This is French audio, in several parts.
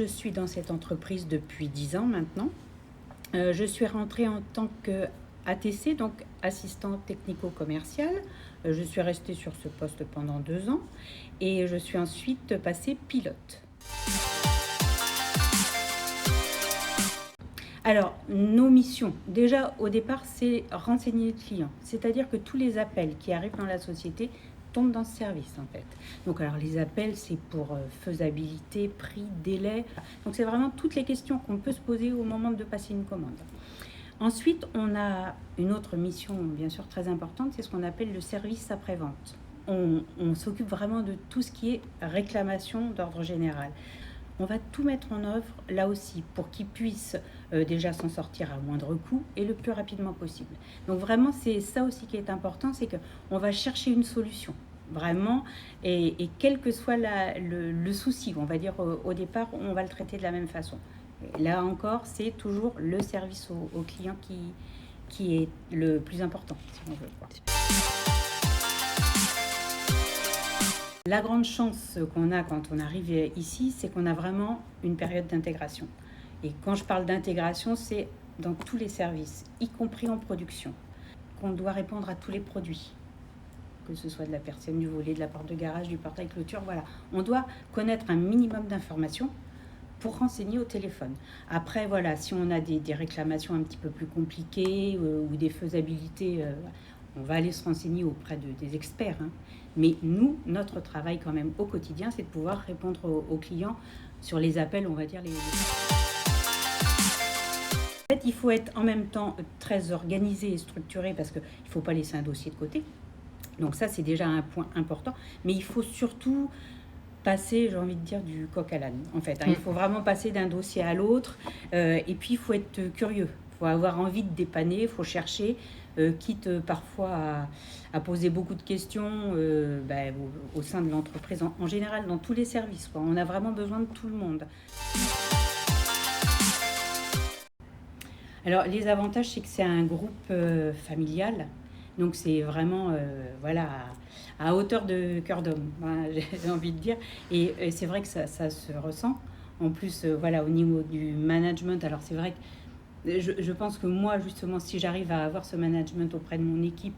je suis dans cette entreprise depuis 10 ans maintenant. Je suis rentrée en tant qu'ATC, donc assistante technico-commerciale. Je suis restée sur ce poste pendant 2 ans et je suis ensuite passée pilote. Alors, nos missions, déjà au départ, c'est renseigner le client. C'est-à-dire que tous les appels qui arrivent dans la société tombent dans ce service en fait. Donc alors les appels, c'est pour faisabilité, prix, délai. Donc c'est vraiment toutes les questions qu'on peut se poser au moment de passer une commande. Ensuite, on a une autre mission bien sûr très importante, c'est ce qu'on appelle le service après-vente. On s'occupe vraiment de tout ce qui est réclamation d'ordre général. On va tout mettre en œuvre là aussi pour qu'ils puissent déjà s'en sortir à moindre coût et le plus rapidement possible. Donc vraiment c'est ça aussi qui est important, c'est qu'on va chercher une solution vraiment et quel que soit le souci, on va dire au départ, on va le traiter de la même façon. Et là encore, c'est toujours le service au client qui est le plus important, si on veut. La grande chance qu'on a quand on arrive ici, c'est qu'on a vraiment une période d'intégration. Et quand je parle d'intégration, c'est dans tous les services, y compris en production, qu'on doit répondre à tous les produits, que ce soit de la persienne, du volet, de la porte de garage, du portail clôture, voilà. On doit connaître un minimum d'informations pour renseigner au téléphone. Après, voilà, si on a des réclamations un petit peu plus compliquées ou des faisabilités, on va aller se renseigner auprès des experts. Mais nous, notre travail quand même au quotidien, c'est de pouvoir répondre aux clients sur les appels, on va dire. En fait, il faut être en même temps très organisé et structuré parce qu'il ne faut pas laisser un dossier de côté. Donc ça, c'est déjà un point important. Mais il faut surtout passer, j'ai envie de dire, du coq à l'âne, en fait. Il faut vraiment passer d'un dossier à l'autre. Et puis, il faut être curieux. Il faut avoir envie de dépanner, il faut chercher, quitte parfois à poser beaucoup de questions au sein de l'entreprise, en général, dans tous les services, quoi. On a vraiment besoin de tout le monde. Alors, les avantages, c'est que c'est un groupe familial. Donc, c'est vraiment, à hauteur de cœur d'homme, voilà, j'ai envie de dire. Et c'est vrai que ça se ressent. En plus, au niveau du management, alors c'est vrai que je pense que moi, justement, si j'arrive à avoir ce management auprès de mon équipe,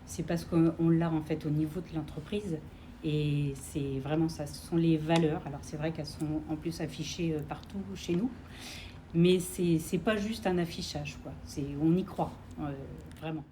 c'est parce qu'on l'a en fait au niveau de l'entreprise. Et c'est vraiment ça, ce sont les valeurs. Alors c'est vrai qu'elles sont en plus affichées partout chez nous. Mais c'est pas juste un affichage, quoi. On y croit, vraiment.